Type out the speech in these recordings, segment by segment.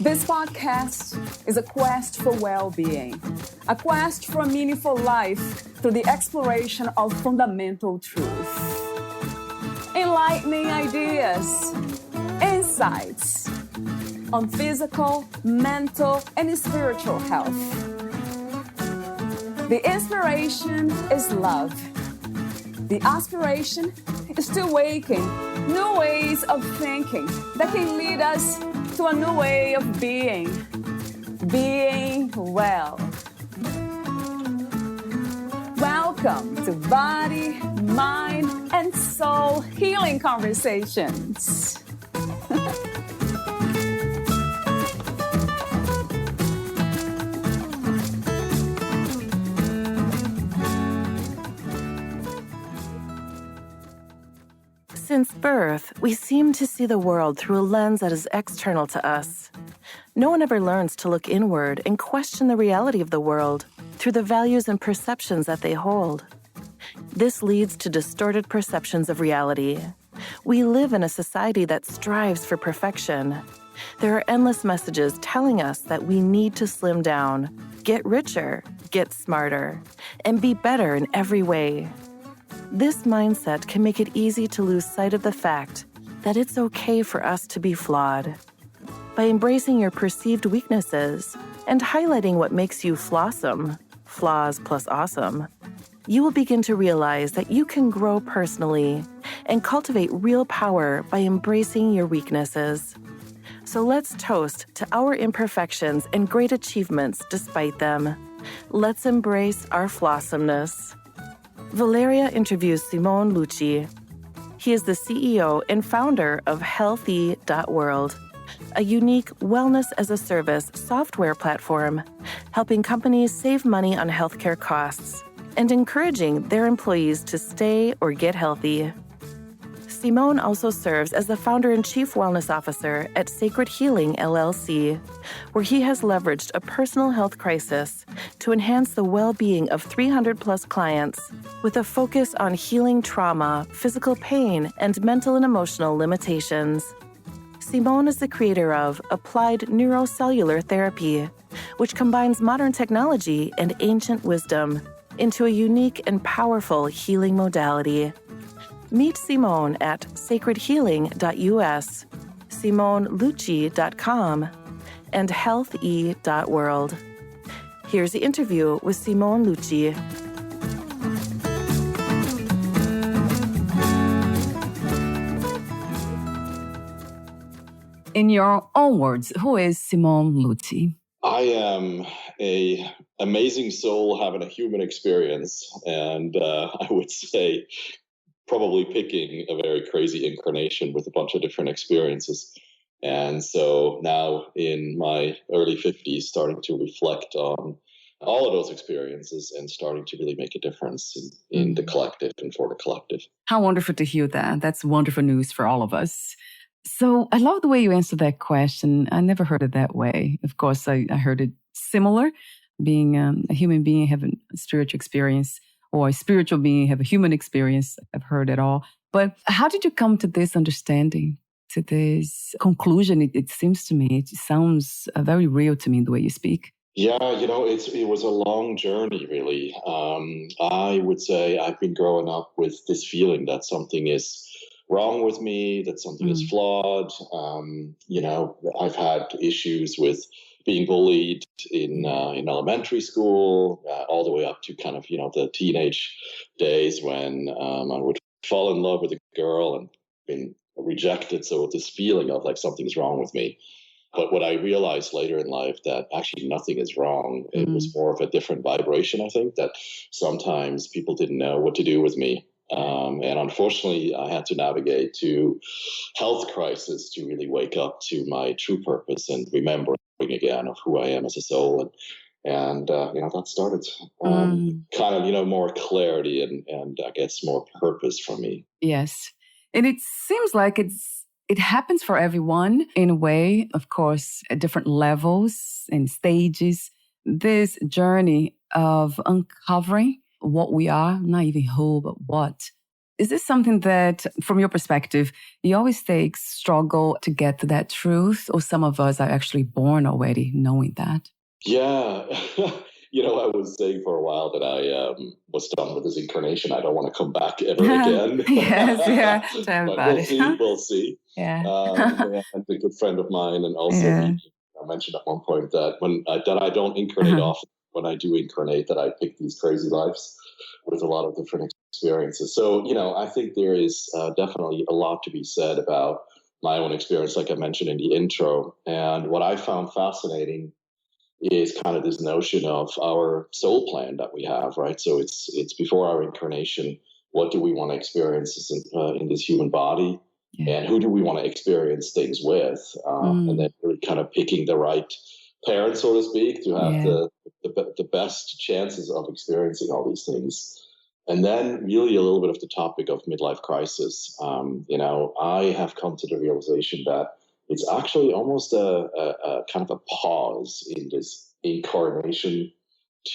This podcast is a quest for well-being, a quest for a meaningful life through the exploration of fundamental truth. Enlightening ideas, insights on physical, mental, and spiritual health. The inspiration is love. The aspiration is to awaken new ways of thinking that can lead us to a new way of being well. Welcome to Body, Mind, and Soul Healing Conversations. Since birth, we seem to see the world through a lens that is external to us. No one ever learns to look inward and question the reality of the world through the values and perceptions that they hold. This leads to distorted perceptions of reality. We live in a society that strives for perfection. There are endless messages telling us that we need to slim down, get richer, get smarter, and be better in every way. This mindset can make it easy to lose sight of the fact that it's okay for us to be flawed. By embracing your perceived weaknesses and highlighting what makes you flawsome, flaws plus awesome, you will begin to realize that you can grow personally and cultivate real power by embracing your weaknesses. So let's toast to our imperfections and great achievements despite them. Let's embrace our flawsomeness. Valeria interviews Simone Lcci. He is the CEO and founder of Healthy.World, a unique wellness-as-a-service software platform helping companies save money on healthcare costs and encouraging their employees to stay or get healthy. Simone also serves as the founder and chief wellness officer at Sacred Healing, LLC, where he has leveraged a personal health crisis to enhance the well-being of 300-plus clients with a focus on healing trauma, physical pain, and mental and emotional limitations. Simone is the creator of Applied Neurocellular Therapy, which combines modern technology and ancient wisdom into a unique and powerful healing modality. Meet Simone at sacredhealing.us, simonelcci.com, and healthy.world. Here's the interview with Simone Lcci. In your own words, who is Simone Lcci? I am an amazing soul having a human experience, and I would say probably picking a very crazy incarnation with a bunch of different experiences. And so now in my early 50s, starting to reflect on all of those experiences and starting to really make a difference in the collective and for the collective. How wonderful to hear that. That's wonderful news for all of us. So I love the way you answered that question. I never heard it that way. Of course, I heard it similar, being a human being, having a spiritual experience, or a spiritual being, have a human experience. I've heard it all. But how did you come to this understanding, to this conclusion? It seems to me, it sounds very real to me the way you speak. Yeah, it was a long journey, really. I would say I've been growing up with this feeling that something is wrong with me, that something is flawed. I've had issues with being bullied in elementary school, all the way up to kind of, the teenage days when I would fall in love with a girl and been rejected. So this feeling of like something's wrong with me. But what I realized later in life that actually nothing is wrong. It was more of a different vibration, I think, that sometimes people didn't know what to do with me. And unfortunately, I had to navigate to health crisis to really wake up to my true purpose and remembering again of who I am as a soul. And that started kind of, more clarity and I guess more purpose for me. Yes. And it seems like it happens for everyone in a way, of course, at different levels and stages. This journey of uncovering what we are, not even who, but what, Is this something that, from your perspective, you always struggle to get to that truth, or some of us are actually born already knowing that? Yeah. I was saying for a while that I was done with this incarnation. I don't want to come back ever again. Yes, yeah. Tell me But about we'll it. see. We'll see. Yeah. And a good friend of mine, and also Yeah. he mentioned at one point that that I don't incarnate often. When I do incarnate, that I pick these crazy lives with a lot of different experiences. So, I think there is definitely a lot to be said about my own experience, like I mentioned in the intro. And what I found fascinating is kind of this notion of our soul plan that we have, right? So it's before our incarnation. What do we want to experience in this human body, Yeah. and who do we want to experience things with? And then really kind of picking the right parent, so to speak, to have the best chances of experiencing all these things. And then really a little bit of the topic of midlife crisis. I have come to the realization that it's actually almost a kind of a pause in this incarnation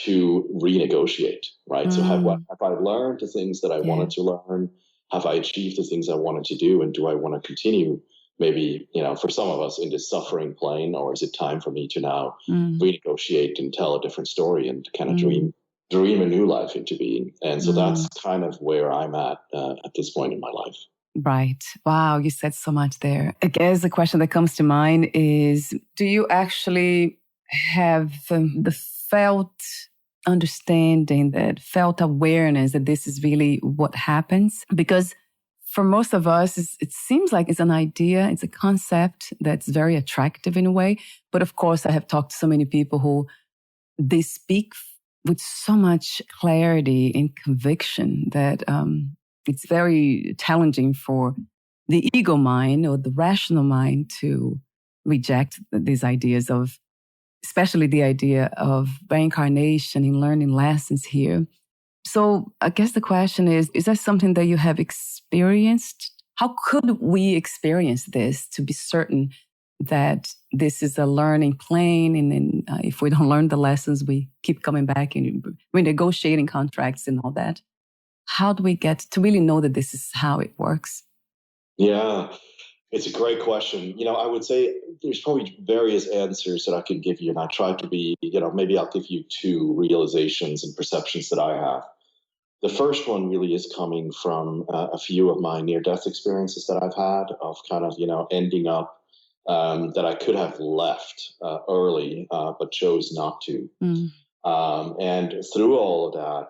to renegotiate, right? So have I learned the things that I wanted to learn? Have I achieved the things I wanted to do? And do I want to continue maybe, for some of us in this suffering plane, or is it time for me to now renegotiate and tell a different story and kind of dream a new life into being? And so that's kind of where I'm at this point in my life. Right. Wow, you said so much there. I guess the question that comes to mind is, do you actually have the felt understanding, that felt awareness that this is really what happens? Because for most of us, it seems like it's an idea, it's a concept that's very attractive in a way. But of course, I have talked to so many people who they speak with so much clarity and conviction that it's very challenging for the ego mind or the rational mind to reject these ideas of, especially the idea of reincarnation and learning lessons here. So I guess the question is that something that you have experienced? How could we experience this to be certain that this is a learning plane? And then if we don't learn the lessons, we keep coming back and renegotiating contracts and all that. How do we get to really know that this is how it works? Yeah, it's a great question. I would say there's probably various answers that I can give you, and I try to be, maybe I'll give you two realizations and perceptions that I have. The first one really is coming from a few of my near-death experiences that I've had, of kind of, ending up that I could have left early, but chose not to. And through all of that,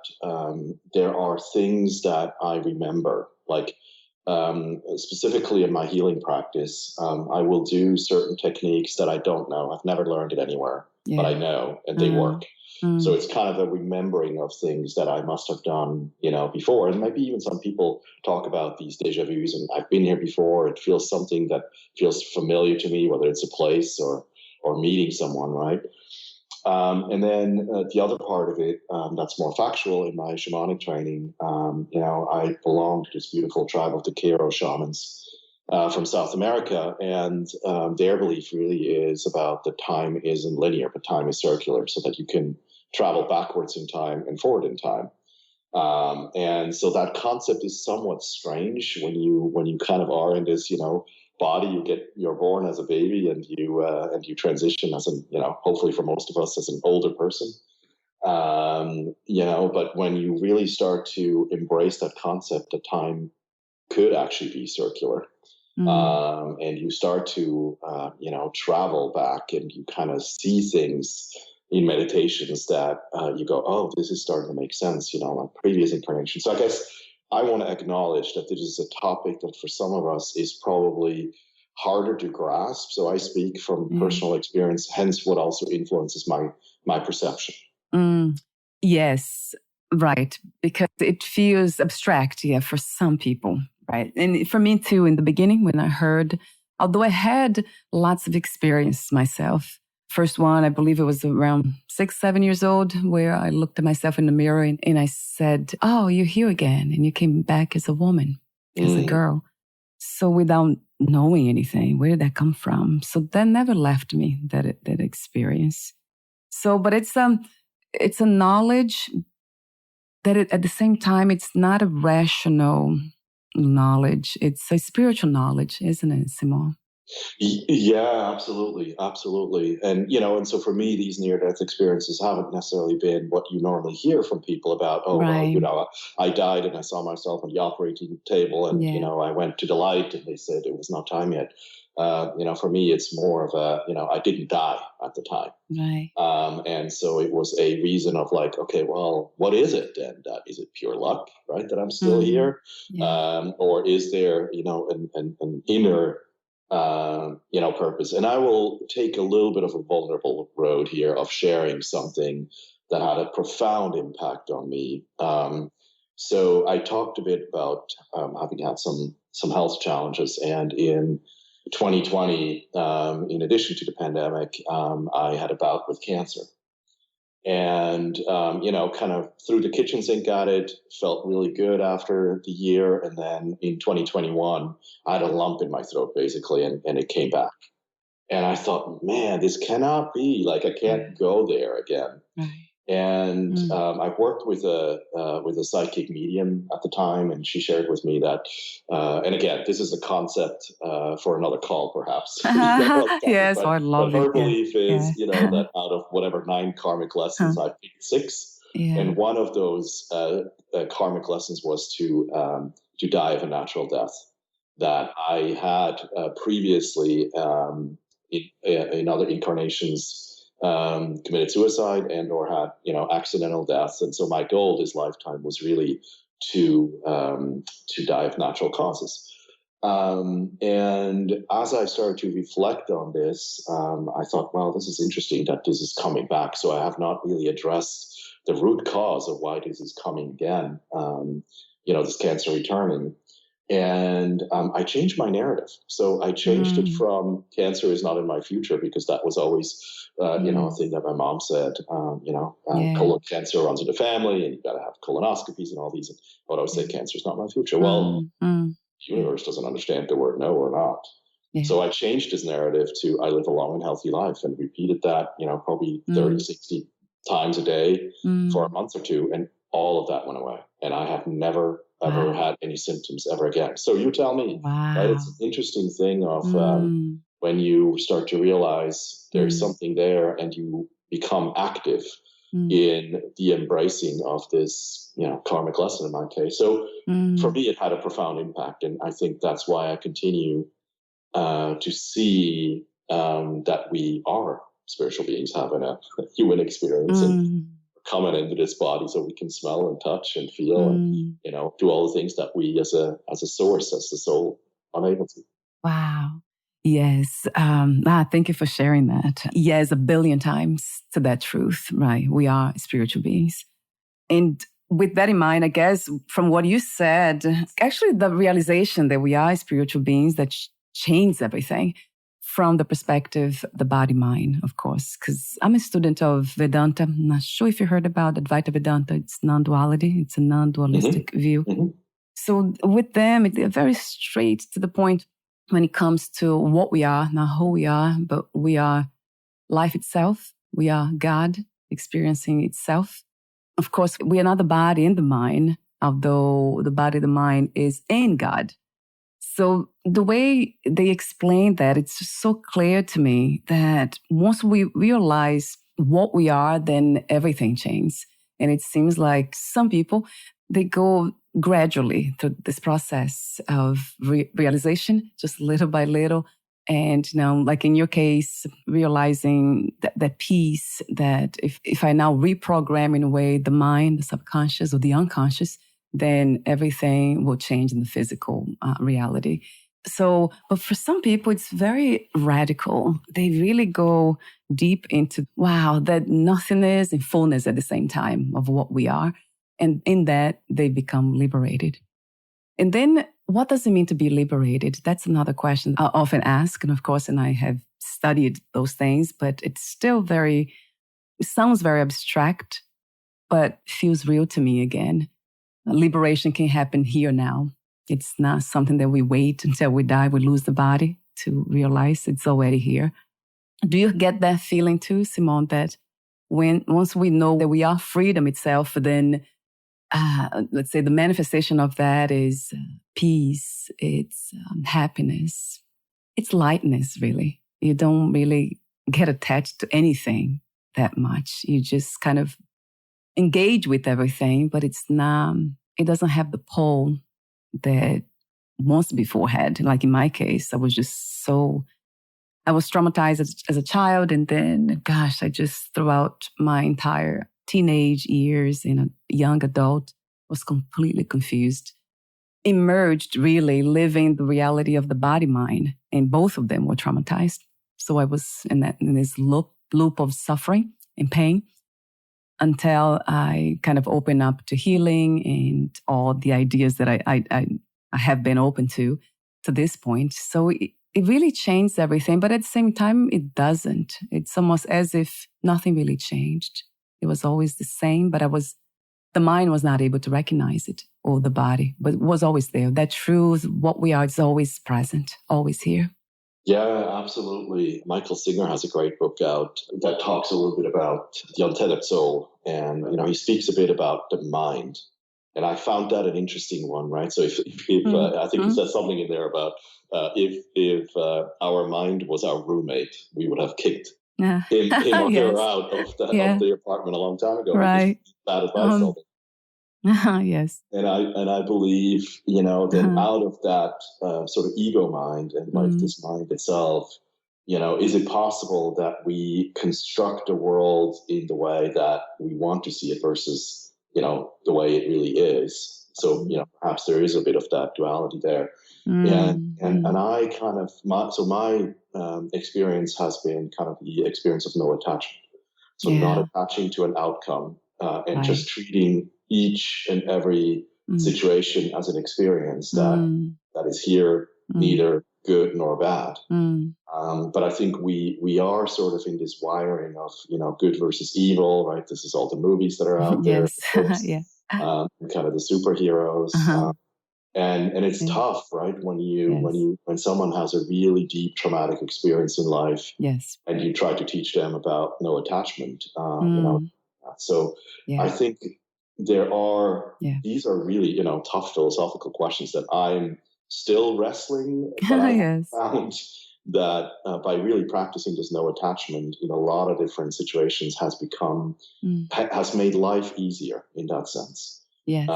there are things that I remember, like specifically in my healing practice, I will do certain techniques that I don't know. I've never learned it anywhere, but I know, and they work. So it's kind of a remembering of things that I must have done, before. And maybe even some people talk about these deja vus, and I've been here before. It feels something that feels familiar to me, whether it's a place or meeting someone, right? And then the other part of it that's more factual in my shamanic training, I belong to this beautiful tribe of the Kero shamans from South America. And their belief really is about that time isn't linear, but time is circular, so that you can travel backwards in time and forward in time. And so that concept is somewhat strange when you kind of are in this, body. You're born as a baby, and you transition as an, hopefully for most of us, as an older person. But when you really start to embrace that concept, that time could actually be circular. And you start to, travel back, and you kind of see things in meditations that you go, oh, this is starting to make sense, like previous incarnations. So I guess I want to acknowledge that this is a topic that for some of us is probably harder to grasp. So I speak from personal experience, hence what also influences my perception. Yes, right. Because it feels abstract, for some people, right? And for me too, in the beginning, when I heard, although I had lots of experience myself, first one, I believe it was around 6, 7 years old, where I looked at myself in the mirror and I said, oh, you're here again. And you came back as a woman, as a girl. So without knowing anything, where did that come from? So that never left me, that experience. So, but it's a knowledge that at the same time, it's not a rational knowledge. It's a spiritual knowledge, isn't it, Simone? Yeah, absolutely, absolutely. And so for me, these near-death experiences haven't necessarily been what you normally hear from people about. Oh, well, Right. I died and I saw myself on the operating table, and Yeah. I went to the light, and they said it was not time yet. For me, it's more of a, I didn't die at the time. Right. And so it was a reason of like, okay, well, what is it then? Is it pure luck, right, that I'm still here? Yeah. Or is there, an inner, purpose? And I will take a little bit of a vulnerable road here of sharing something that had a profound impact on me. So I talked a bit about having had some health challenges, and in 2020, in addition to the pandemic, I had a bout with cancer. And, kind of threw the kitchen sink at it, felt really good after the year. And then in 2021, I had a lump in my throat, basically, and it came back. And I thought, man, this cannot be. Like, I can't go there again. Right. And I worked with a psychic medium at the time, and she shared with me that. And again, this is a concept for another call, perhaps. Yes, I But love it. her belief is, Yeah. that out of whatever 9 karmic lessons, I picked 6, Yeah. and one of those karmic lessons was to die of a natural death. That I had previously in other incarnations committed suicide and or had accidental deaths, and so my goal this lifetime was really to die of natural causes. And as I started to reflect on this, I thought, well, this is interesting that this is coming back. So I have not really addressed the root cause of why this is coming again. This cancer returning. And I changed my narrative. So I changed it from cancer is not in my future, because that was always, a thing that my mom said, colon cancer runs in the family and you got to have colonoscopies and all these. And I would always say cancer is not my future. Well, the universe doesn't understand the word no or not. Yeah. So I changed his narrative to I live a long and healthy life, and repeated that, probably 30, 60 times a day for a month or two. And all of that went away. And I have never ever had any symptoms ever again. So you tell me, right? It's an interesting thing of when you start to realize there's something there, and you become active in the embracing of this, karmic lesson in my case. So for me, it had a profound impact. And I think that's why I continue to see that we are spiritual beings having a human experience and coming into this body so we can smell and touch and feel and do all the things that we as a source, as the soul, unable to. Wow. Yes. Thank you for sharing that. Yes, 1 billion times to that truth, right? We are spiritual beings. And with that in mind, I guess from what you said, actually the realization that we are spiritual beings that changed everything from the perspective, the body-mind, of course, because I'm a student of Vedanta. I'm not sure if you heard about Advaita Vedanta. It's non-duality. It's a non-dualistic view. So with them, they're very straight to the point when it comes to what we are, not who we are, but we are life itself. We are God experiencing itself. Of course, we are not the body and the mind, although the body, the mind is in God. So the way they explain that, it's just so clear to me that once we realize what we are, then everything changes. And it seems like some people, they go gradually through this process of realization, just little by little. And, like in your case, realizing that peace, that if I now reprogram in a way the mind, the subconscious or the unconscious, then everything will change in the physical reality. So, but for some people, it's very radical. They really go deep into, that nothingness and fullness at the same time of what we are. And in that, they become liberated. And then what does it mean to be liberated? That's another question I often ask. And of course, I have studied those things, but it sounds very abstract, but feels real to me again. Liberation can happen here now. It's not something that we wait until we die, we lose the body to realize it's already here. Do you get that feeling too, Simone, that once we know that we are freedom itself, then let's say the manifestation of that is peace, it's happiness, it's lightness, really. You don't really get attached to anything that much. You just kind of engage with everything, but it doesn't have the pull that once before had. Like in my case, I was traumatized as a child. And then, gosh, I just, throughout my entire teenage years and a young adult, was completely confused, emerged really living the reality of the body mind. And both of them were traumatized. So I was in this loop of suffering and pain until I kind of opened up to healing and all the ideas that I have been open to this point. So it really changed everything. But at the same time, it doesn't. It's almost as if nothing really changed. It was always the same, but the mind was not able to recognize it, or the body, but it was always there. That truth, what we are, is always present, always here. Yeah, absolutely. Michael Singer has a great book out that talks a little bit about the untethered soul. And, he speaks a bit about the mind. And I found that an interesting one, right? So if I think he says something in there about if our mind was our roommate, we would have kicked him or her out of the apartment a long time ago. Right. Bad advice. Yes. And I believe, that out of that sort of ego mind and like this mind itself, is it possible that we construct a world in the way that we want to see it versus, the way it really is? So, perhaps there is a bit of that duality there. And I kind of, my experience has been kind of the experience of no attachment. So not attaching to an outcome and just treating each and every situation as an experience that is here, neither good nor bad. But I think we are sort of in this wiring of, good versus evil, right? This is all the movies that are out there. Yeah. Kind of the superheroes. And it's tough, right? When someone has a really deep traumatic experience in life, and you try to teach them about no attachment, So I think these are really, tough philosophical questions that I'm still wrestling, but I have found that by really practicing this no attachment in a lot of different situations has made life easier in that sense. Yes.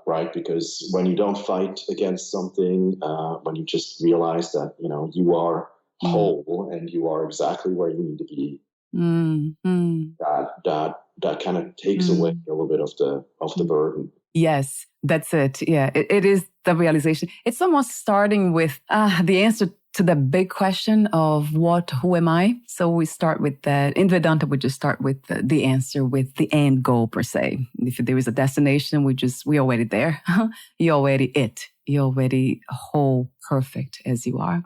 Right. Because when you don't fight against something, when you just realize that, you are whole and you are exactly where you need to be, that kind of takes away a little bit of the burden. Yes, that's it. Yeah, it is the realization. It's almost starting with the answer to the big question of who am I? So we start with that. In Vedanta, we just start with the answer, with the end goal per se. If there is a destination, we're already there. You're already whole, perfect as you are.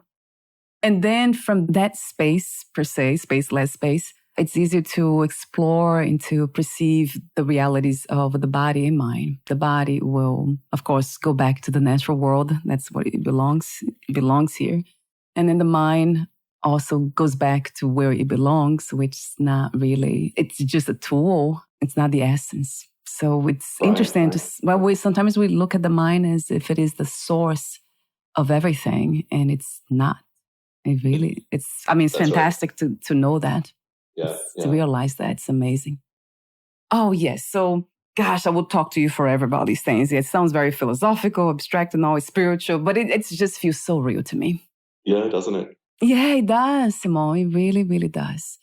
And then from that space per se, spaceless space, it's easier to explore and to perceive the realities of the body and mind. The body will, of course, go back to the natural world. That's what it belongs. It belongs here. And then the mind also goes back to where it belongs, which is not really, it's just a tool. It's not the essence. So it's interesting sometimes we look at the mind as if it is the source of everything, and it's not. It's fantastic to know that. To realize that. It's amazing. Oh, yes. So, gosh, I would talk to you forever about these things. It sounds very philosophical, abstract, and always spiritual, but it just feels so real to me. Yeah, doesn't it? Yeah, it does, Simone. It really, really does.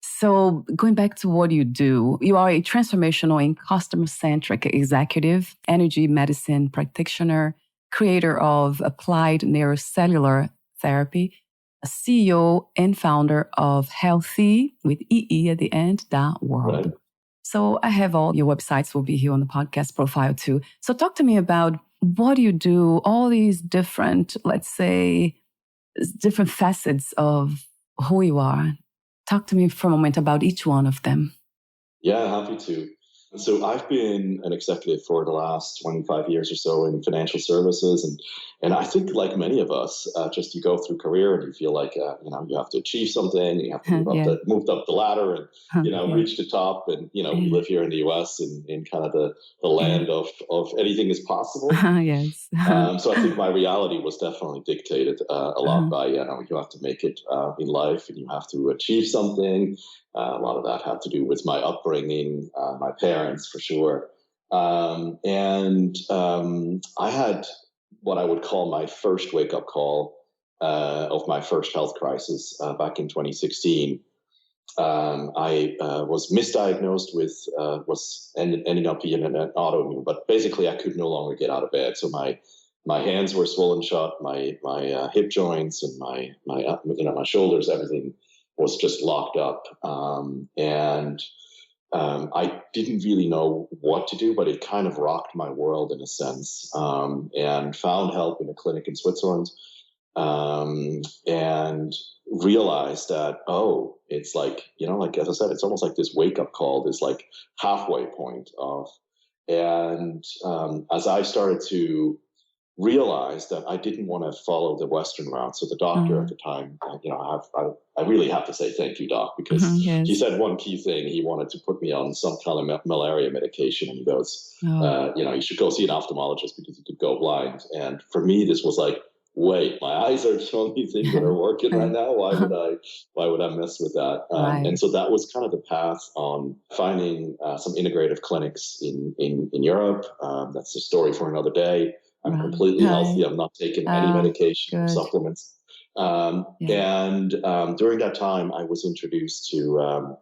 So going back to what you do, you are a transformational and customer-centric executive, energy medicine practitioner, creator of applied neurocellular therapy, a CEO and founder of Healthy, with EE at the end, .world. Right. So I have all your websites will be here on the podcast profile too. So talk to me about what you do, all these different, let's say, different facets of who you are. Talk to me for a moment about each one of them. Yeah, happy to. So I've been an executive for the last 25 years or so in financial services, and I think like many of us, just you go through career and you feel like you have to achieve something, you have to Yeah. move up the ladder, and Yeah. reach the top. And we Yeah. live here in the U.S. in kind of the land of anything is possible. Yes. So I think my reality was definitely dictated a lot by you have to make it in life, and you have to achieve something. A lot of that had to do with my upbringing, my parents for sure. And I had what I would call my first wake up call of my first health crisis back in 2016. I was misdiagnosed with ending up being an autoimmune, but basically I could no longer get out of bed. So my hands were swollen shut, my hip joints and my shoulders, everything was just locked up. And I didn't really know what to do, but it kind of rocked my world in a sense. And found help in a clinic in Switzerland. And realized that, it's like, like as I said, it's almost like this wake up call, this like halfway point of, and as I started to realize that I didn't want to follow the Western route. So the doctor at the time, I really have to say thank you, doc, because he Yes. said one key thing. He wanted to put me on some kind of malaria medication, and he goes, you should go see an ophthalmologist because you could go blind. And for me, this was like, wait, my eyes are the only thing that are working right now. Why would I mess with that? Right. And so that was kind of the path on finding some integrative clinics in Europe. That's a story for another day. I'm completely healthy. I'm not taking any medication or supplements. And during that time, I was introduced to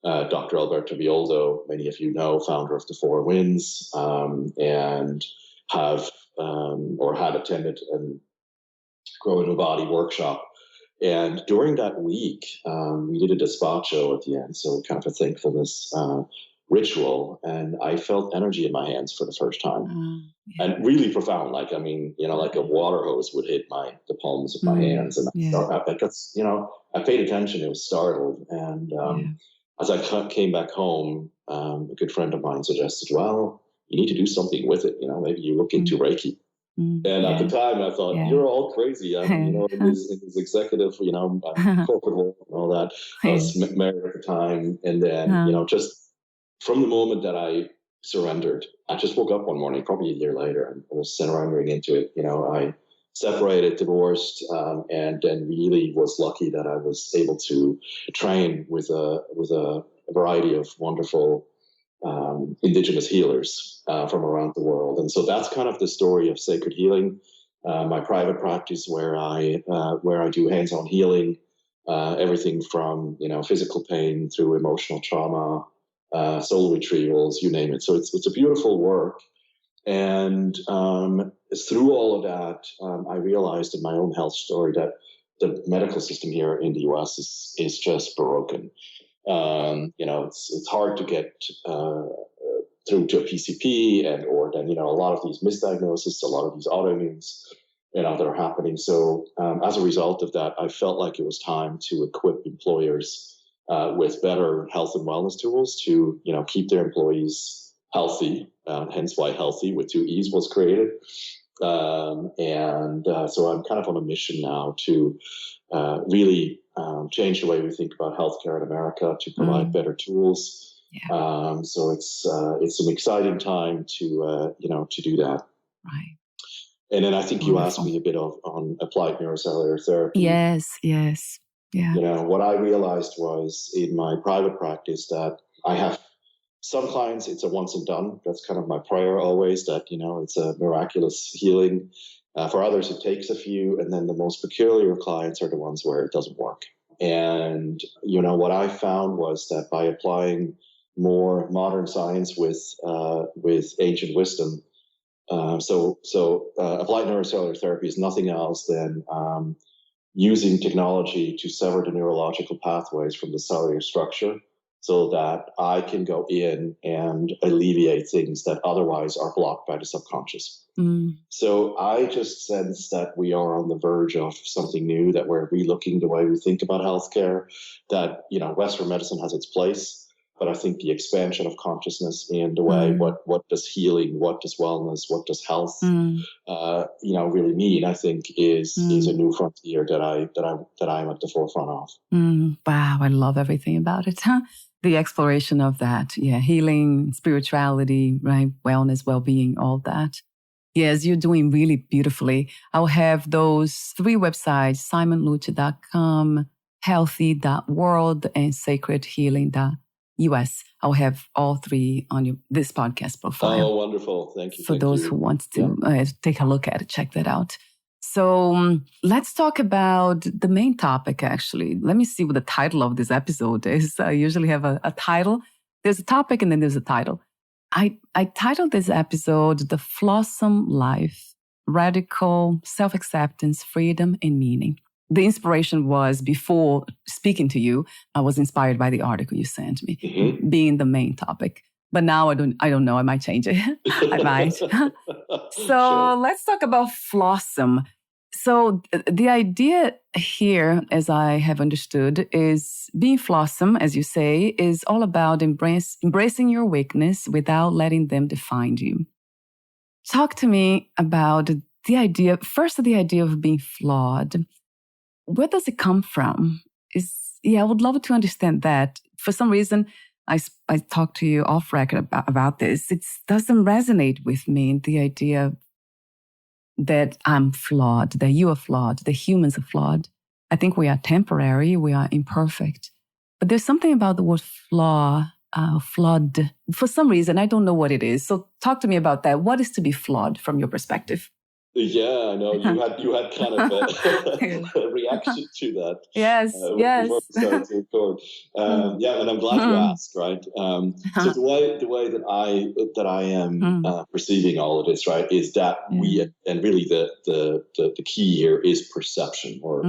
Dr. Alberto Violdo, many of you know, founder of the Four Winds, and had attended a Grow a New Body workshop. And during that week, we did a despacho at the end, so kind of a thankfulness ritual, and I felt energy in my hands for the first time. And really profound, like like a water hose would hit the palms of my hands, and I paid attention. It was startled, and as I came back home, a good friend of mine suggested, "Well, you need to do something with it. Maybe you look into Reiki." And at the time, I thought, "You're all crazy." In this executive, corporate world and all that. I was married at the time, and then just from the moment that I surrendered, I just woke up one morning, probably a year later, and I was surrendering into it. I separated, divorced, and then really was lucky that I was able to train with a variety of wonderful indigenous healers from around the world. And so that's kind of the story of sacred healing, my private practice where I do hands-on healing, everything from physical pain through emotional trauma, soul retrievals, you name it. So it's a beautiful work. And through all of that, I realized in my own health story that the medical system here in the US is just broken. It's hard to get through to a PCP, or then a lot of these misdiagnoses, a lot of these autoimmunes, that are happening. So as a result of that, I felt like it was time to equip employers with better health and wellness tools to keep their employees healthy. Hence why healthy with 2 E's was created. So I'm kind of on a mission now to really change the way we think about healthcare in America, to provide better tools. So it's an exciting time to do that. Right. And then I think you asked me a bit on applied neurocellular therapy. Yes. Yeah. What I realized was in my private practice that I have some clients, it's a once and done. That's kind of my prayer always, that, it's a miraculous healing. For others, it takes a few. And then the most peculiar clients are the ones where it doesn't work. And, what I found was that by applying more modern science with ancient wisdom, applied neurocellular therapy is nothing else than using technology to sever the neurological pathways from the cellular structure so that I can go in and alleviate things that otherwise are blocked by the subconscious. So I just sense that we are on the verge of something new, that we're relooking the way we think about healthcare, that, Western medicine has its place, but I think the expansion of consciousness in the way, what does healing, what does wellness, what does health, really mean, I think is a new frontier that I'm at the forefront of. Wow, I love everything about it. The exploration of that. Yeah, healing, spirituality, right? Wellness, well-being, all that. Yes, you're doing really beautifully. I'll have those 3 websites, simonelcci.com, healthy.world, and sacredhealing.us. I'll have all 3 on this podcast profile. Oh, wonderful. Thank you. For those who want to take a look at it, check that out. So let's talk about the main topic, actually. Let me see what the title of this episode is. I usually have a title. There's a topic and then there's a title. I titled this episode, The Flawsome Life, Radical Self-Acceptance, Freedom, and Meaning. The inspiration was, before speaking to you, I was inspired by the article you sent me, being the main topic. But now I don't know. I might change it. I might. So let's talk about Flawsome. So the idea here, as I have understood, is being Flawsome, as you say, is all about embracing your weakness without letting them define you. Talk to me about the idea of being flawed. Where does it come from? I would love to understand that. For some reason, I talked to you off record about this. It doesn't resonate with me, the idea that I'm flawed, that you are flawed, that humans are flawed. I think we are temporary, we are imperfect. But there's something about the word flawed. For some reason, I don't know what it is. So talk to me about that. What is to be flawed from your perspective? Yeah, I know you had kind of a reaction to that. Yes. Before we started to record. And I'm glad you asked. Right. So the way that I am perceiving all of this, right, is that we, and really the key here is perception, or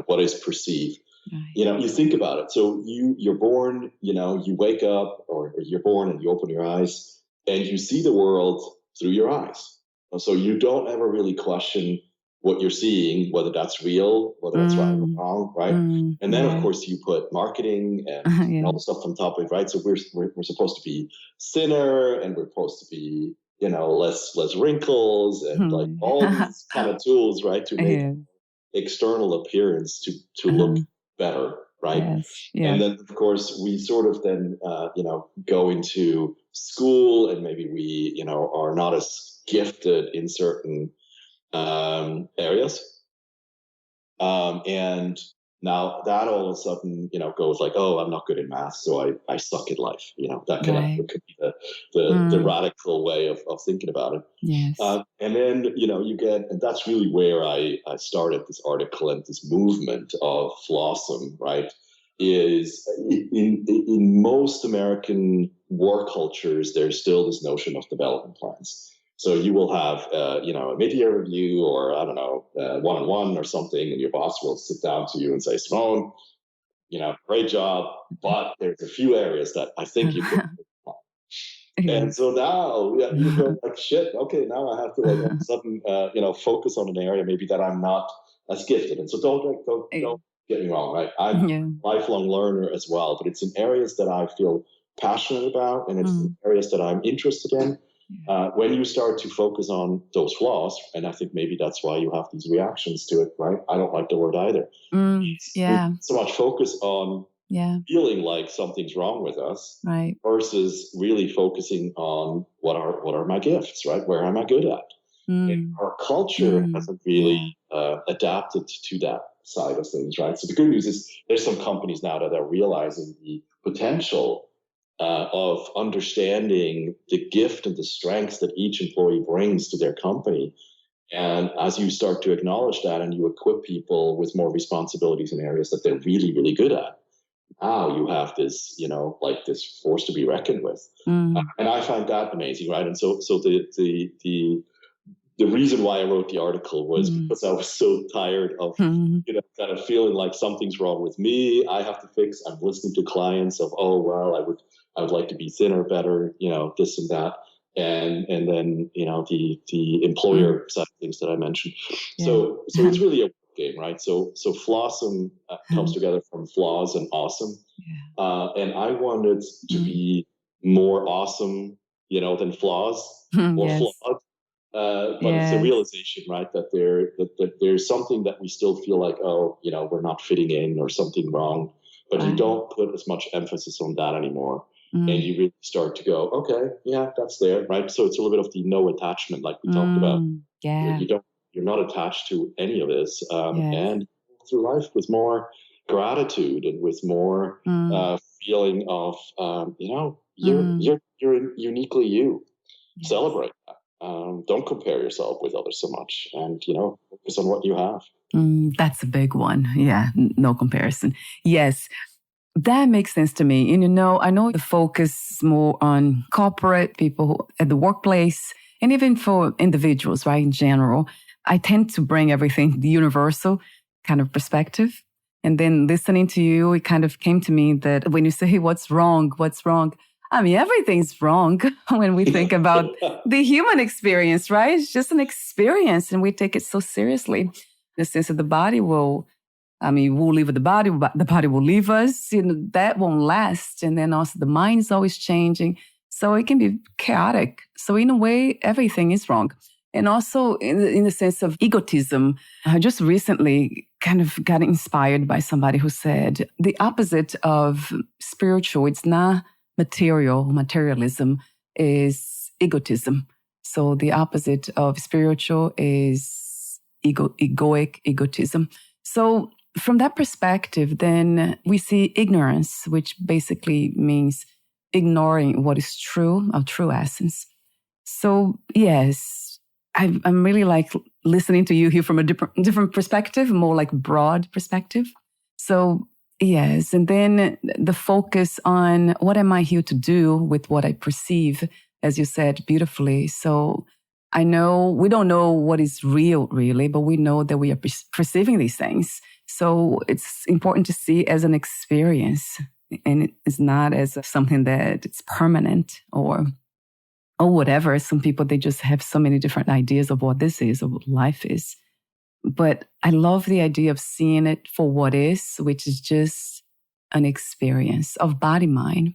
what is perceived. Right. You think about it. So you're born. You wake up, or you're born, and you open your eyes, and you see the world through your eyes. So you don't ever really question what you're seeing, whether that's real, whether that's right or wrong, right? And then, of course, you put marketing and all the stuff on top of it, right? So we're supposed to be thinner, and we're supposed to be, less wrinkles, and like all these kind of tools, right, to make external appearance to look better, right? Yes. Yeah. And then, of course, we sort of then, go into school, and maybe we, are not as gifted in certain areas, and now that all of a sudden goes like, oh, I'm not good in math, so I suck at life. That could be the radical way of thinking about it. Yes. And then you get, and that's really where I started this article and this movement of Flawsome, right? Is in most American work cultures, there's still this notion of development plans. So you will have, a mid-year review, or I don't know, one-on-one or something, and your boss will sit down to you and say, Simone, great job, but there's a few areas that I think you could. And so now you go like, shit, okay, now I have to all of a sudden, focus on an area maybe that I'm not as gifted. And so don't get me wrong, right? I'm a lifelong learner as well, but it's in areas that I feel passionate about, and it's in areas that I'm interested in. When you start to focus on those flaws, and I think maybe that's why you have these reactions to it, right? I don't like the word either. So much focus on feeling like something's wrong with us, right, versus really focusing on what are my gifts, right? Where am I good at? And our culture hasn't really adapted to that side of things, right? So the good news is there's some companies now that are realizing the potential of understanding the gift and the strengths that each employee brings to their company. And as you start to acknowledge that, and you equip people with more responsibilities in areas that they're really, really good at, now you have this, this force to be reckoned with. And I find that amazing, right? And so the reason why I wrote the article was because I was so tired of, kind of feeling like something's wrong with me. I have to fix. I'm listening to clients of, oh, well, I would like to be thinner, better, this and that. And then, the employer side of things that I mentioned. So it's really a game, right? So Flawsome comes together from flaws and awesome. And I wanted to be more awesome, than flaws or Yes. flawed. But it's a realization, right, that there's something that we still feel like, we're not fitting in or something wrong. But you don't put as much emphasis on that anymore. And you really start to go, okay, yeah, that's there, right? So it's a little bit of the no attachment, like we talked about. Yeah. You're not attached to any of this, and you go through life with more gratitude and with more feeling of, you're uniquely you. Yes. Celebrate that. Don't compare yourself with others so much, and focus on what you have. That's a big one. Yeah, no comparison. Yes. That makes sense to me. And I know the focus is more on corporate people at the workplace and even for individuals, right, in general. I tend to bring everything, the universal kind of perspective. And then listening to you, it kind of came to me that when you say, hey, what's wrong? I mean, everything's wrong when we think about the human experience, right? It's just an experience and we take it so seriously. In the sense that the body we'll leave the body will leave us. That won't last. And then also the mind is always changing. So it can be chaotic. So in a way, everything is wrong. And also in the sense of egotism, I just recently kind of got inspired by somebody who said the opposite of spiritual, it's not materialism, is egotism. So the opposite of spiritual is egotism. So from that perspective, then we see ignorance, which basically means ignoring what is true, our true essence. So yes, I'm really like listening to you here from a different perspective, more like broad perspective. So yes, and then the focus on what am I here to do with what I perceive, as you said beautifully. So I know we don't know what is real really, but we know that we are perceiving these things. So it's important to see as an experience, and it's not as something that it's permanent or whatever. Some people, they just have so many different ideas of what this is or what life is. But I love the idea of seeing it for what is, which is just an experience of body-mind.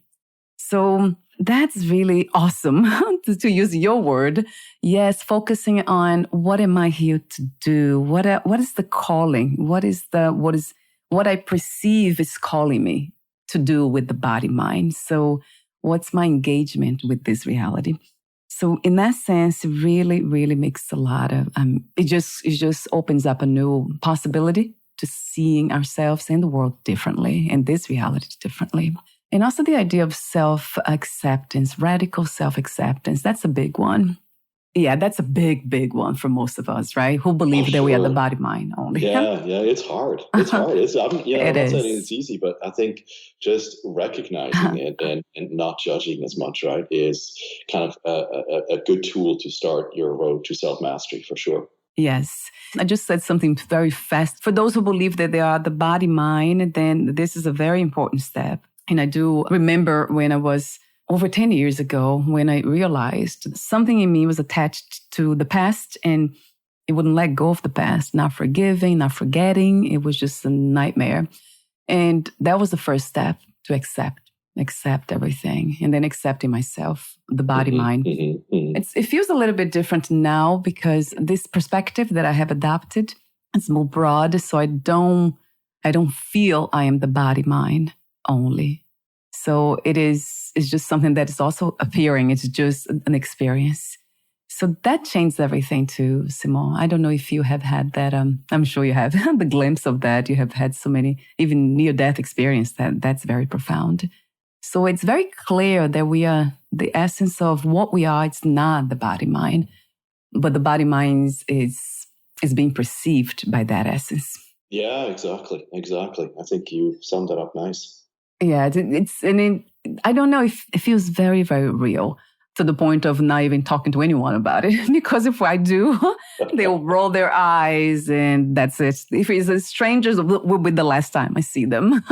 So that's really awesome to use your word. Yes, focusing on what am I here to do? What is the calling? What I perceive is calling me to do with the body mind. So what's my engagement with this reality? So in that sense, it really, really makes a lot of, it just opens up a new possibility to seeing ourselves and the world differently and this reality differently. And also the idea of self-acceptance, radical self-acceptance. That's a big one. Yeah, that's a big, big one for most of us, right? Who believe that we are the body mind only. Yeah, it's hard. It's hard. I'm not saying it's easy, but I think just recognizing it and not judging as much, right, is kind of a good tool to start your road to self-mastery for sure. Yes. I just said something very fast. For those who believe that they are the body mind, then this is a very important step. And I do remember when I was over 10 years ago, when I realized something in me was attached to the past and it wouldn't let go of the past, not forgiving, not forgetting. It was just a nightmare. And that was the first step to accept everything and then accepting myself, the body mind. It feels a little bit different now because this perspective that I have adopted is more broad. So I don't feel I am the body mind only. So it's just something that is also appearing. It's just an experience. So that changed everything too, Simone. I don't know if you have had that. I'm sure you have the glimpse of that. You have had so many, even near-death experience that's very profound. So it's very clear that we are the essence of what we are. It's not the body mind, but the body mind is being perceived by that essence. Yeah, exactly. I think you summed that up nice. Yeah, I don't know if it feels very, very real to the point of not even talking to anyone about it. Because if I do, they'll roll their eyes and that's it. If it's strangers, will be the last time I see them.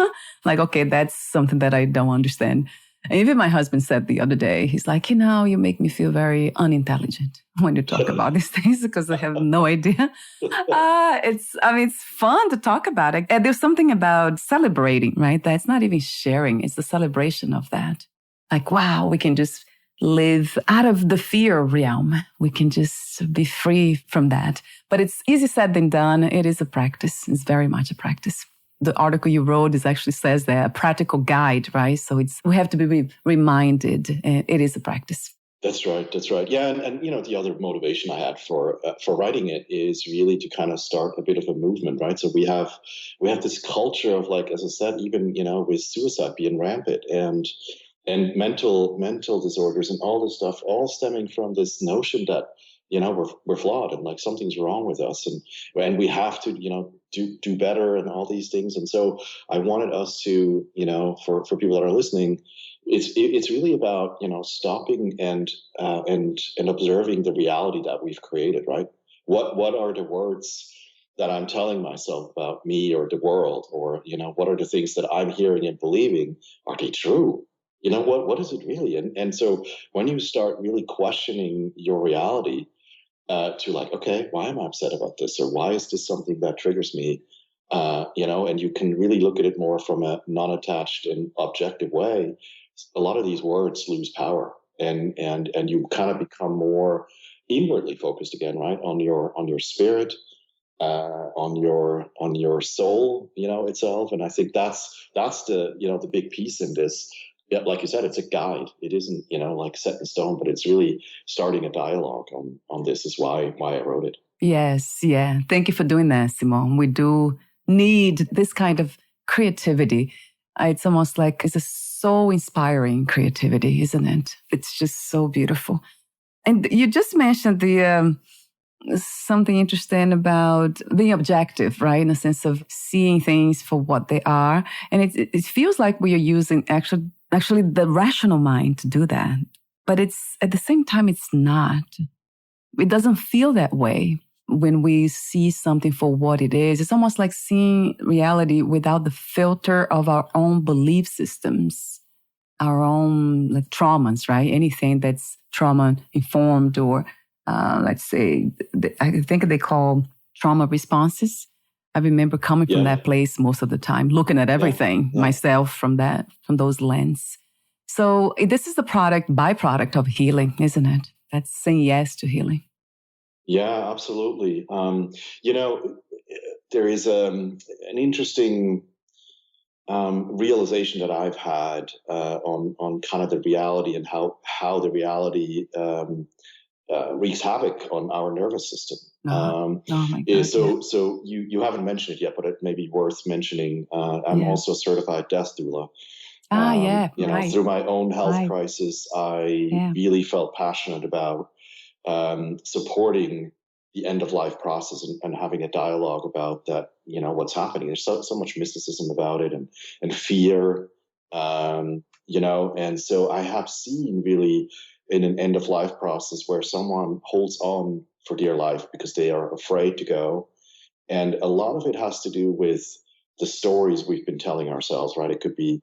Like, okay, that's something that I don't understand. And even my husband said the other day, he's like, you make me feel very unintelligent when you talk about these things because I have no idea. It's fun to talk about it. And there's something about celebrating, right? That's not even sharing. It's the celebration of that. Like, wow, we can just live out of the fear realm. We can just be free from that. But it's easy said than done. It is a practice. It's very much a practice. The article you wrote actually says that a practical guide, right? So we have to be reminded. It is a practice. That's right. That's right. Yeah, and the other motivation I had for writing it is really to kind of start a bit of a movement, right? So we have this culture of, like, as I said, even with suicide being rampant and mental disorders and all this stuff, all stemming from this notion that we're flawed and like something's wrong with us, and we have to do better and all these things. And so I wanted us to for people that are listening, it's really about stopping and observing the reality that we've created, right? What are the words that I'm telling myself about me or the world, or what are the things that I'm hearing and believing? Are they true? What is it really? And so when you start really questioning your reality, to like, okay, why am I upset about this? Or why is this something that triggers me? And you can really look at it more from a non-attached and objective way. A lot of these words lose power, and you kind of become more inwardly focused again, right? On your spirit, on your soul, itself. And I think that's the the big piece in this. Yeah, like you said, it's a guide. It isn't like set in stone, but it's really starting a dialogue on this. Is why I wrote it. Yes, yeah. Thank you for doing that, Simone. We do need this kind of creativity. It's almost like it's a so inspiring creativity, isn't it? It's just so beautiful. And you just mentioned the something interesting about being objective, right? In a sense of seeing things for what they are. And it feels like we are using actually the rational mind to do that. But it's at the same time, it's not. It doesn't feel that way when we see something for what it is. It's almost like seeing reality without the filter of our own belief systems, our own traumas, right? Anything that's trauma informed, or let's say, I think they call trauma responses. I remember coming from that place most of the time, looking at everything myself from those lens. So this is the byproduct of healing, isn't it? That's saying yes to healing. Yeah, absolutely. There is an interesting realization that I've had on kind of the reality and how the reality wreaks havoc on our nervous system. Oh my God! So you haven't mentioned it yet, but it may be worth mentioning. I'm also a certified death doula. Right. Through my own health crisis, I really felt passionate about supporting the end of life process and having a dialogue about that. What's happening. There's so much mysticism about it and fear. And so I have seen really in an end of life process where someone holds on for dear life because they are afraid to go. And a lot of it has to do with the stories we've been telling ourselves, right? It could be,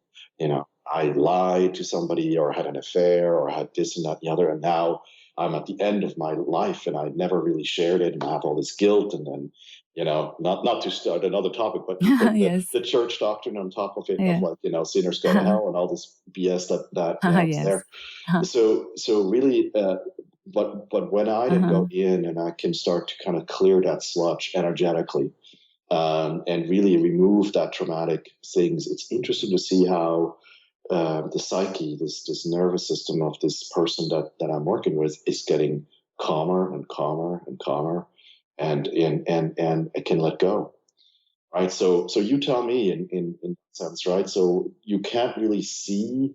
I lied to somebody or had an affair or had this and that and the other. And now I'm at the end of my life and I never really shared it and I have all this guilt. And then, not to start another topic, but you put the church doctrine on top of it of like, sinners go to hell and all this BS that is there. So really, but when I then go in and I can start to kind of clear that sludge energetically, and really remove that traumatic things, it's interesting to see how the psyche, this nervous system of this person that I'm working with is getting calmer and calmer and calmer, and it can let go. Right. So you tell me in that sense, right? So you can't really see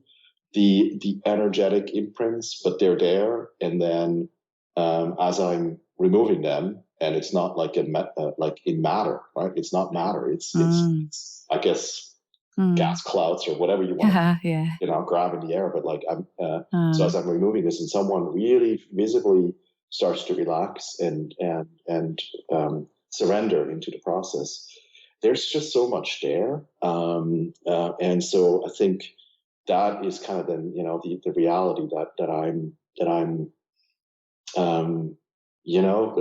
the energetic imprints, but they're there. And then as I'm removing them, and it's not like like in matter, right? It's not matter. It's I guess gas clouds or whatever you want to grab in the air. But like so as I'm removing this, and someone really visibly starts to relax and surrender into the process, there's just so much there. And so I think that is kind of then, the reality that I'm,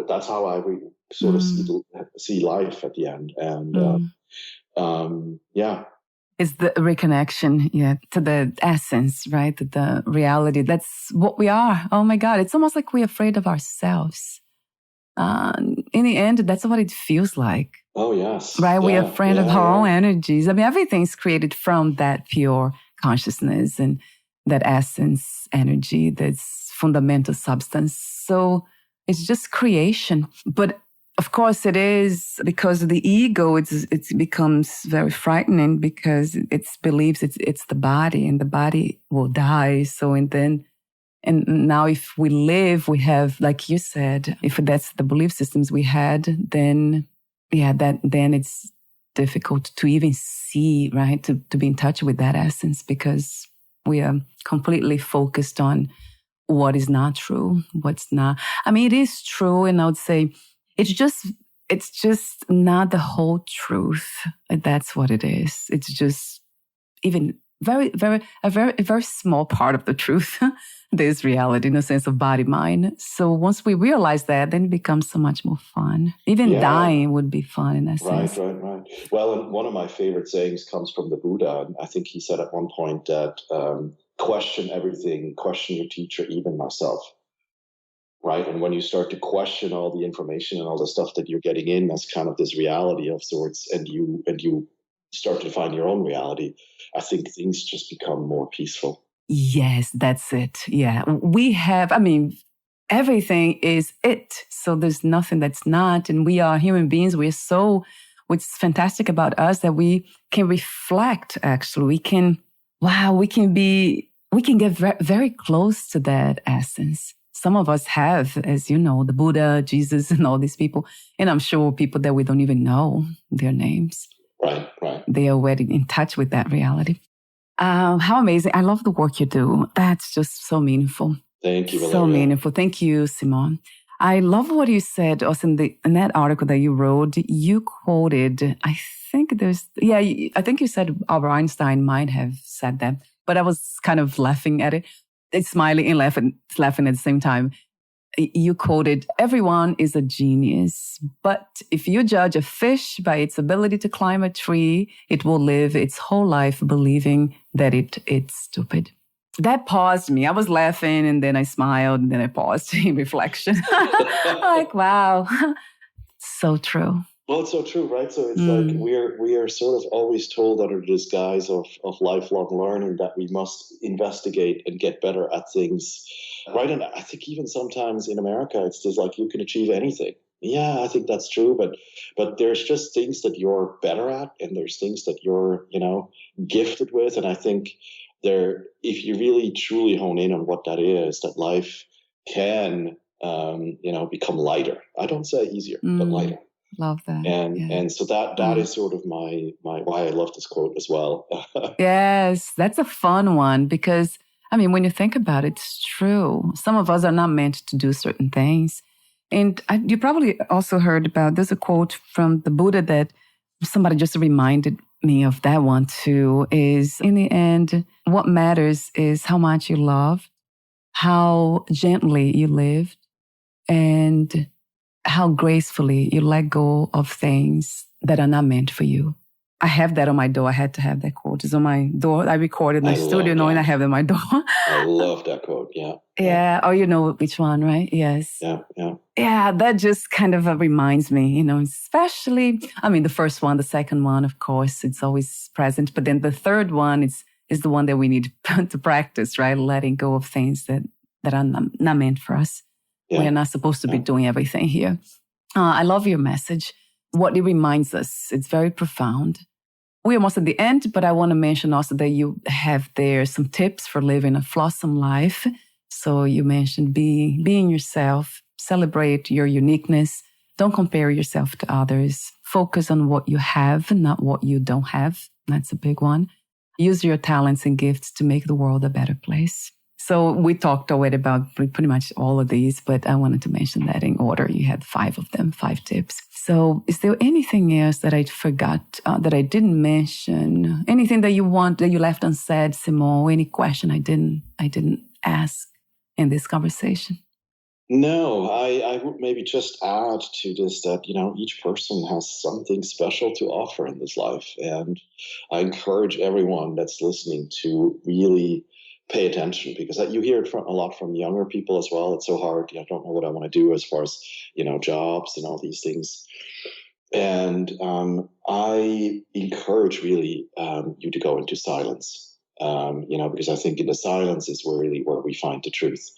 that's how I sort of see life at the end. And, yeah. It's the reconnection, to the essence, right? The reality. That's what we are. Oh my God. It's almost like we're afraid of ourselves. In the end, that's what it feels like. Oh, yes. Right? We're afraid of our own energies. I mean, everything's created from that pure consciousness and that essence energy, that's fundamental substance. So it's just creation. But of course, it is because of the ego. It becomes very frightening because it believes it's the body, and the body will die. So and now if we live, we have, like you said, if that's the belief systems we had, then then it's difficult to even see, right? To be in touch with that essence because we are completely focused on what is not true, what's not. I mean, it is true, and I would say it's just not the whole truth. That's what it is. It's just even a very small part of the truth. This reality in the sense of body mind. So once we realize that, then it becomes so much more fun. Even dying would be fun in that sense. Right. Well, and one of my favorite sayings comes from the Buddha. I think he said at one point that question everything, question your teacher, even myself. Right. And when you start to question all the information and all the stuff that you're getting in as kind of this reality of sorts, and you start to find your own reality, I think things just become more peaceful. Yes, that's it. Yeah. Everything is it. So there's nothing that's not. And we are human beings. What's fantastic about us that we can reflect, actually. We can get very close to that essence. Some of us have, as you know, the Buddha, Jesus, and all these people. And I'm sure people that we don't even know their names. Right. They are already in touch with that reality. How amazing. I love the work you do. That's just so meaningful. Thank you, Valeria. So meaningful. Thank you, Simone. I love what you said also in that article that you wrote. You quoted, I think you said Albert Einstein might have said that, but I was kind of laughing at it. It's smiling and laughing at the same time. You quoted, "Everyone is a genius, but if you judge a fish by its ability to climb a tree, it will live its whole life believing that it's stupid." That paused me. I was laughing and then I smiled and then I paused in reflection. Like, wow, so true. Well, it's so true, right? So it's like we are sort of always told under the disguise of lifelong learning that we must investigate and get better at things, right? And I think even sometimes in America, it's just like you can achieve anything. Yeah, I think that's true, but there's just things that you're better at, and there's things that you're gifted with, and I think if you really truly hone in on what that is, that life can become lighter. I don't say easier, but lighter. Love that. And so that is sort of my why I love this quote as well. Yes, that's a fun one because, when you think about it, it's true. Some of us are not meant to do certain things. And you probably also heard about, there's a quote from the Buddha that somebody just reminded me of that one too, is in the end, what matters is how much you love, how gently you lived, and how gracefully you let go of things that are not meant for you. I have that on my door. I had to have that quote. It's on my door. I recorded in my studio knowing I have it on my door. I love that quote. Yeah. Yeah. Oh, you know which one, right? Yes. Yeah. Yeah, that just kind of reminds me, especially, the first one, the second one, of course, it's always present. But then the third one is the one that we need to practice, right? Letting go of things that are not meant for us. Yeah. We're not supposed to be doing everything here. I love your message. What it reminds us, it's very profound. We're almost at the end, but I want to mention also that you have there some tips for living a flawsome life. So you mentioned being yourself, celebrate your uniqueness, don't compare yourself to others, focus on what you have, not what you don't have. That's a big one. Use your talents and gifts to make the world a better place. So we talked already about pretty much all of these, but I wanted to mention that in order. You had 5 of them, 5 tips. So is there anything else that I forgot, that I didn't mention? Anything that you left unsaid, Simone? Any question I didn't ask in this conversation? No, I would maybe just add to this that, each person has something special to offer in this life. And I encourage everyone that's listening to really pay attention, because you hear it a lot from younger people as well. It's so hard. I don't know what I want to do as far as, jobs and all these things. And I encourage really you to go into silence, because I think in the silence is really where we find the truth.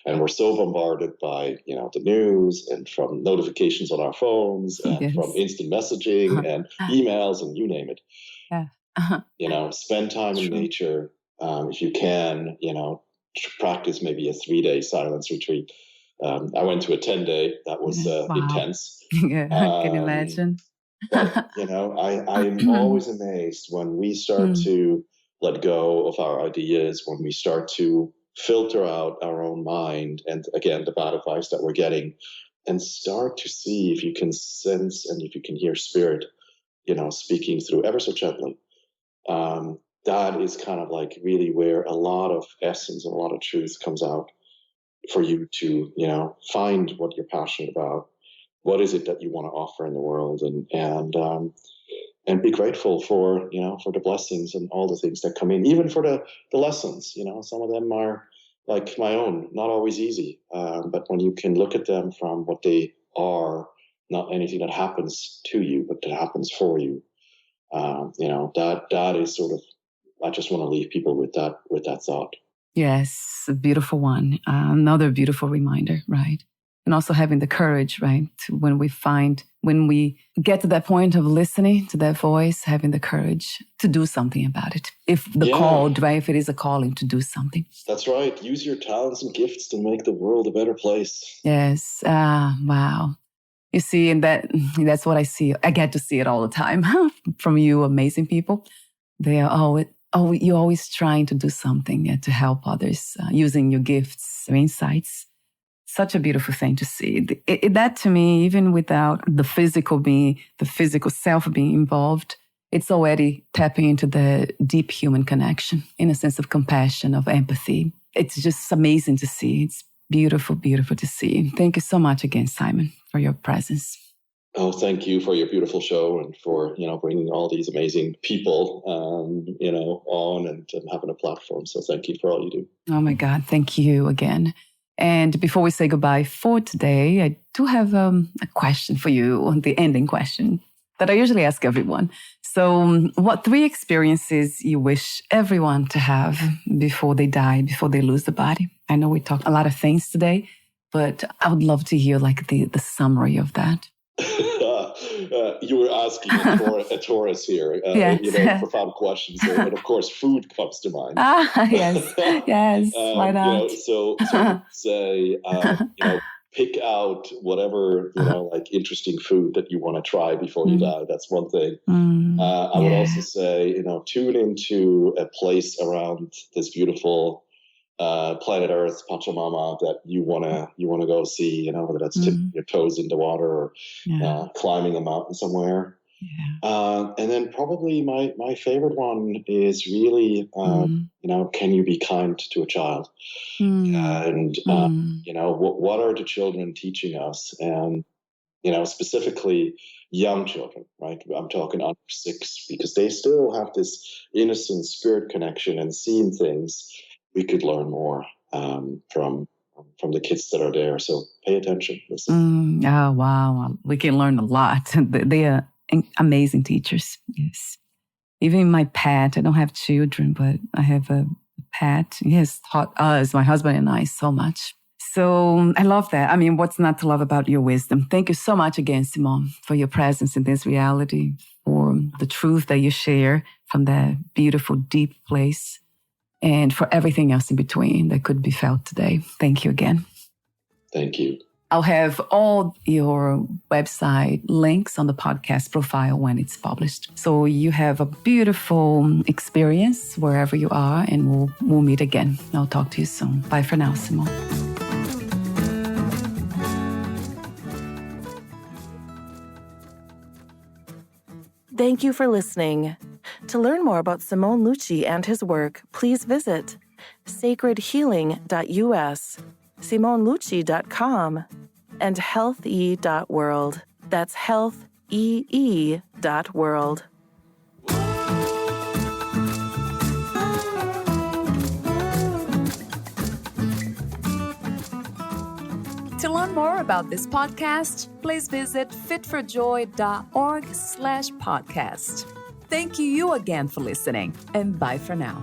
And we're so bombarded by, the news and from notifications on our phones and Yes. from instant messaging and emails and you name it. Yeah. Spend time in nature if you can, practice maybe a 3-day silence retreat. I went to a 10-day. That was intense. Yeah, I can imagine. But, I'm always amazed when we start to let go of our ideas, when we start to filter out our own mind and, again, the bad advice that we're getting, and start to see if you can sense and if you can hear spirit, speaking through ever so gently. That is kind of like really where a lot of essence and a lot of truth comes out for you to, find what you're passionate about. What is it that you want to offer in the world, and be grateful for, for the blessings and all the things that come in, even for the lessons. Some of them are like my own, not always easy. But when you can look at them from what they are, not anything that happens to you, but that happens for you, that is sort of, I just want to leave people with that thought. Yes, a beautiful one. Another beautiful reminder, right? And also having the courage, right? When we get to that point of listening to that voice, having the courage to do something about it. If called, right? If it is a calling to do something. That's right. Use your talents and gifts to make the world a better place. Yes. Wow. You see, and that's what I see. I get to see it all the time from you amazing people. They are you're always trying to do something to help others using your gifts or insights. Such a beautiful thing to see. That to me, even without the physical self being involved, it's already tapping into the deep human connection in a sense of compassion, of empathy. It's just amazing to see. It's beautiful, beautiful to see. Thank you so much again, Simon, for your presence. Oh, thank you for your beautiful show and for, bringing all these amazing people, on and having a platform. So thank you for all you do. Oh my God. Thank you again. And before we say goodbye for today, I do have a question for you, the ending question that I usually ask everyone. So what 3 experiences you wish everyone to have before they die, before they lose the body? I know we talked a lot of things today, but I would love to hear like the summary of that. You were asking a Taurus here, yes. profound questions. And of course, food comes to mind. Yes, why not? So say, pick out whatever, like interesting food that you want to try before you die. That's one thing. I would also say, tune into a place around this beautiful planet Earth, Pachamama, that you wanna go see, whether that's tipping your toes in the water or climbing a mountain somewhere. And then probably my favorite one is really, can you be kind to a child? And what are the children teaching us? And specifically young children, right? I'm talking under 6, because they still have this innocent spirit connection and seeing things. We could learn more from the kids that are there. So pay attention. Listen. Oh, wow. We can learn a lot. They are amazing teachers. Yes. Even my pet, I don't have children, but I have a pet. He has taught us, my husband and I, so much. So I love that. I mean, what's not to love about your wisdom? Thank you so much again, Simone, for your presence in this reality, for the truth that you share from that beautiful, deep place, and for everything else in between that could be felt today. Thank you again. Thank you. I'll have all your website links on the podcast profile when it's published. So you have a beautiful experience wherever you are, and we'll meet again. I'll talk to you soon. Bye for now, Simone. Thank you for listening. To learn more about Simone Lcci and his work, please visit sacredhealing.us, simonelcci.com, and healthee.world. That's healthee.world. To learn more about this podcast, please visit fitforjoy.org/podcast. Thank you again for listening, and bye for now.